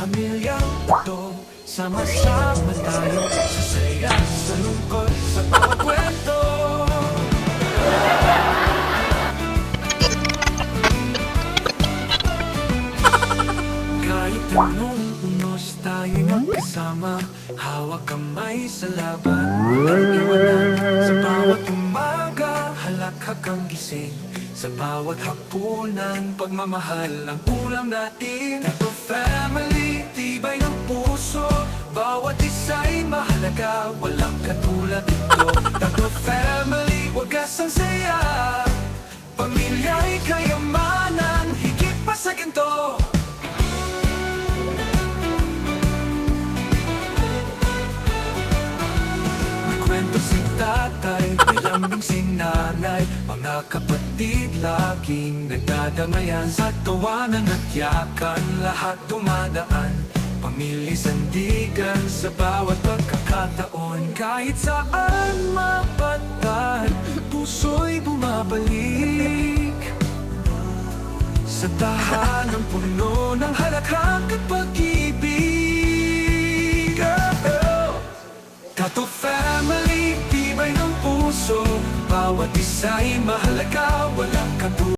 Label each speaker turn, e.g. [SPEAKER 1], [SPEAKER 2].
[SPEAKER 1] Pamilyang ito, sama-sama tayo sa saya, sa lungkot, sa bawat kwento. Kahit anong unos tayo'y magkasama, hawak kamay sa laban, walang iwanan. Sa bawat umaga, halakhak ang gising, sa bawat hapunan, pagmamahal ang ulam natin. Tato family, tibay ng puso, bawat isa'y mahalaga, walang katulad ito. Tato family, wagas ang saya, pamilya'y kayamanan, higit pa sa ginto. Kwento si tatay, may lambing si nanay, mga kapatid laging nagdadamayan. Sa tawanan at yakan, lahat dumadaan, pamilya sandigan sa bawat pagkakataon. Kahit saan mapatag, puso'y bumabalik sa tahanang puno ng halakhak at pag-ibig. Tato family, tibay ng puso, bawat isa'y mahalaga, walang katulad.